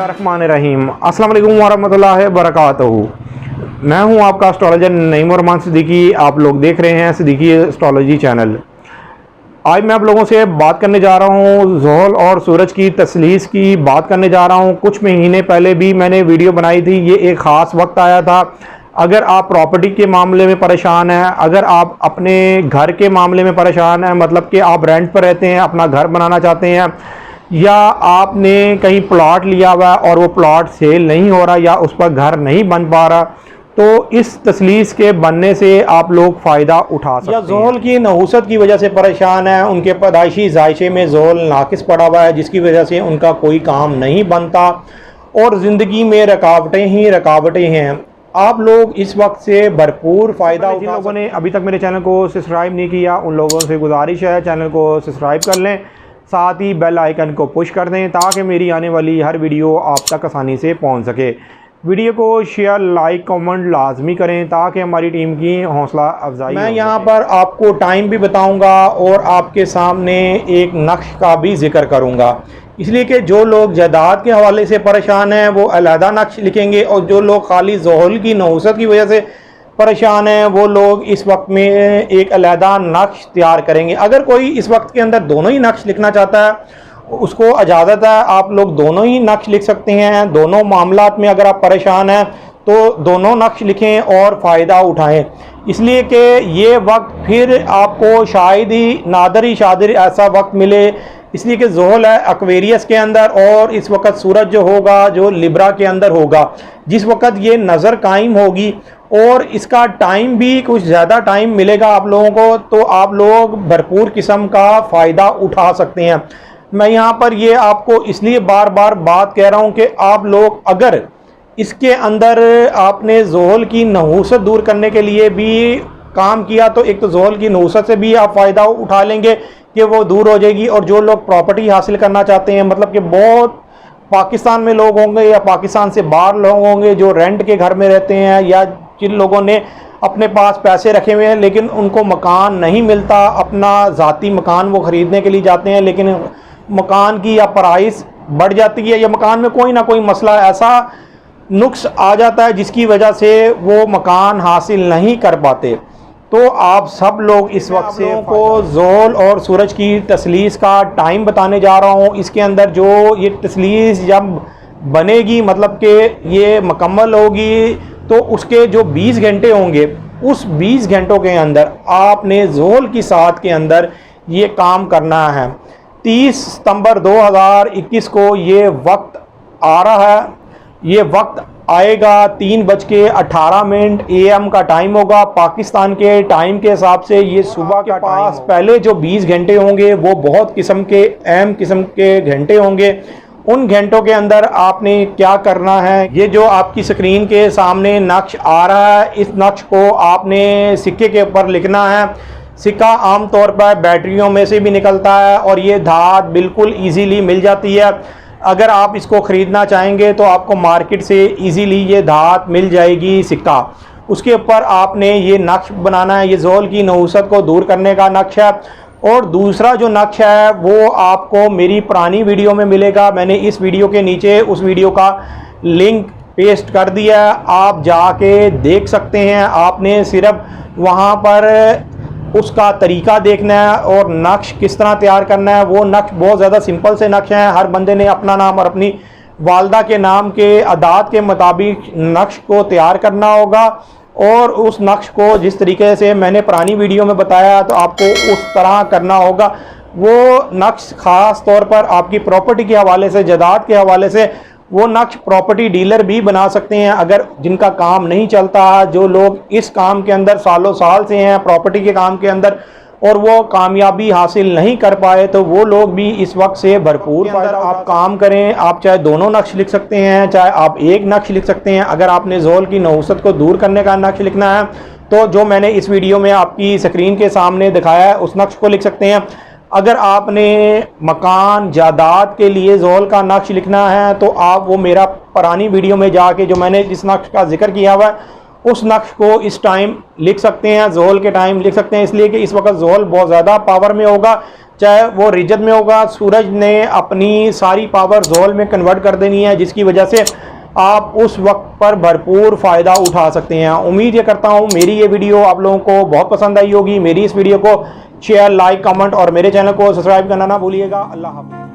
बिस्मिल्लाहिर्रहमानिर्रहीम। अस्सलाम वालेकुम वरहमतुल्लाहि वबरकातुहू। मैं हूं आपका एस्ट्रोलॉजर नईम रहमान सिद्दीकी। आप लोग देख रहे हैं सिद्दीकी एस्ट्रोलॉजी चैनल। आज मैं आप लोगों से बात करने जा रहा हूं ज़ोहल और सूरज की तस्लीस की बात करने जा रहा हूं। कुछ महीने पहले भी मैंने वीडियो बनाई थी। ये एक ख़ास वक्त आया था। अगर आप प्रॉपर्टी के मामले में परेशान हैं, अगर आप अपने घर के मामले में परेशान हैं, मतलब कि आप रेंट पर रहते हैं, अपना घर बनाना चाहते हैं, या आपने कहीं प्लॉट लिया हुआ है और वो प्लॉट सेल नहीं हो रहा या उस पर घर नहीं बन पा रहा, तो इस तस्लीस के बनने से आप लोग फ़ायदा उठा सकते हैं। या ज़ोहल की नहूसत की वजह से परेशान है, उनके पैदाइशी जायशे में ज़ोहल नाकिस पड़ा हुआ है, जिसकी वजह से उनका कोई काम नहीं बनता और ज़िंदगी में रुकावटें ही रुकावटें हैं। आप लोग इस वक्त से भरपूर फ़ायदा जिन लोगों ने अभी तक मेरे चैनल को सब्सक्राइब नहीं किया, उन लोगों से गुजारिश है चैनल को सब्सक्राइब कर लें, साथ ही बेल आइकन को पुश कर दें ताकि मेरी आने वाली हर वीडियो आप तक आसानी से पहुंच सके। वीडियो को शेयर, लाइक, कमेंट लाजमी करें ताकि हमारी टीम की हौसला अफजाई। मैं यहां पर आपको टाइम भी बताऊंगा और आपके सामने एक नक्श का भी जिक्र करूंगा, इसलिए कि जो लोग जायदाद के हवाले से परेशान हैं वो अलहदा नक्श लिखेंगे और जो लोग खाली ज़ोहल की नहूसत की वजह से परेशान हैं वो लोग इस वक्त में एक अलहदा नक्श तैयार करेंगे। अगर कोई इस वक्त के अंदर दोनों ही नक्श लिखना चाहता है उसको इजाज़त है, आप लोग दोनों ही नक्श लिख सकते हैं। दोनों मामलात में अगर आप परेशान हैं तो दोनों नक्श लिखें और फ़ायदा उठाएं, इसलिए कि ये वक्त फिर आपको शायद ही नादर ही शादिर ऐसा वक्त मिले, इसलिए कि ज़ोहल है एक्वेरियस के अंदर और इस वक्त सूरज जो होगा जो लिब्रा के अंदर होगा, जिस वक्त ये नज़र कायम होगी और इसका टाइम भी कुछ ज़्यादा टाइम मिलेगा आप लोगों को, तो आप लोग भरपूर किस्म का फ़ायदा उठा सकते हैं। मैं यहाँ पर ये आपको इसलिए बार बार बात कह रहा हूँ कि आप लोग अगर इसके अंदर आपने ज़ोहल की नहूसत दूर करने के लिए भी काम किया तो एक तो ज़ोहल की नहूसत से भी आप फ़ायदा उठा लेंगे कि वो दूर हो जाएगी। और जो लोग प्रॉपर्टी हासिल करना चाहते हैं, मतलब कि बहुत पाकिस्तान में लोग होंगे या पाकिस्तान से बाहर लोग होंगे जो रेंट के घर में रहते हैं, या जिन लोगों ने अपने पास पैसे रखे हुए हैं लेकिन उनको मकान नहीं मिलता, अपना ज़ाती मकान वो ख़रीदने के लिए जाते हैं लेकिन मकान की या प्राइस बढ़ जाती है या मकान में कोई ना कोई मसला ऐसा नुक्स आ जाता है जिसकी वजह से वो मकान हासिल नहीं कर पाते। तो आप सब लोग इस वक्त से को ज़ोहल और सूरज की तस्लीस का टाइम बताने जा रहा हूँ। इसके अंदर जो ये तस्लीस जब बनेगी, मतलब कि ये मुकम्मल होगी, तो उसके जो 20 घंटे होंगे उस 20 घंटों के अंदर आपने ज़ोहल की साथ के अंदर ये काम करना है। 30 सितंबर 2021 को ये वक्त आ रहा है। ये वक्त आएगा 3:18 AM का टाइम होगा पाकिस्तान के टाइम के हिसाब से। ये सुबह के पास पहले जो 20 घंटे होंगे वो बहुत किस्म के अहम किस्म के घंटे होंगे। उन घंटों के अंदर आपने क्या करना है, ये जो आपकी स्क्रीन के सामने नक्श आ रहा है, इस नक्श को आपने सिक्के के ऊपर लिखना है। सिक्का आमतौर पर बैटरियों में से भी निकलता है और ये धात बिल्कुल इजीली मिल जाती है। अगर आप इसको ख़रीदना चाहेंगे तो आपको मार्केट से इजीली ये धात मिल जाएगी सिक्का। उसके ऊपर आपने ये नक्श बनाना है। ये ज़ोहल की नहूसत को दूर करने का नक्श है। और दूसरा जो नक्श है वो आपको मेरी पुरानी वीडियो में मिलेगा। मैंने इस वीडियो के नीचे उस वीडियो का लिंक पेस्ट कर दिया है, आप जाके देख सकते हैं। आपने सिर्फ वहाँ पर उसका तरीका देखना है और नक्श किस तरह तैयार करना है। वो नक्श बहुत ज़्यादा सिंपल से नक्श हैं। हर बंदे ने अपना नाम और अपनी वालदा के नाम के अदाद के मुताबिक नक्श को तैयार करना होगा और उस नक्श को जिस तरीके से मैंने पुरानी वीडियो में बताया तो आपको उस तरह करना होगा। वो नक्श ख़ास तौर पर आपकी प्रॉपर्टी के हवाले से, जायदाद के हवाले से, वो नक्श प्रॉपर्टी डीलर भी बना सकते हैं अगर जिनका काम नहीं चलता। जो लोग इस काम के अंदर सालों साल से हैं प्रॉपर्टी के काम के अंदर और वो कामयाबी हासिल नहीं कर पाए, तो वो लोग भी इस वक्त से भरपूर फायदा आप काम करें। आप चाहे दोनों नक्श लिख सकते हैं, चाहे आप एक नक्श लिख सकते हैं। अगर आपने ज़ोहल की नहूसत को दूर करने का नक्श लिखना है तो जो मैंने इस वीडियो में आपकी स्क्रीन के सामने दिखाया है उस नक्श को लिख सकते हैं। अगर आपने मकान जायदाद के लिए ज़ोहल का नक्श लिखना है तो आप वो मेरा पुरानी वीडियो में जाके जो मैंने जिस नक्श का जिक्र किया हुआ है उस नक्श को इस टाइम लिख सकते हैं, ज़ोहल के टाइम लिख सकते हैं, इसलिए कि इस वक्त ज़ोहल बहुत ज़्यादा पावर में होगा। चाहे वो रिजत में होगा, सूरज ने अपनी सारी पावर जोल में कन्वर्ट कर देनी है, जिसकी वजह से आप उस वक्त पर भरपूर फ़ायदा उठा सकते हैं। उम्मीद ये करता हूँ मेरी ये वीडियो आप लोगों को बहुत पसंद आई होगी। मेरी इस वीडियो को शेयर, लाइक, कमेंट और मेरे चैनल को सब्सक्राइब करना ना भूलिएगा। अल्लाह हाफ़िज़।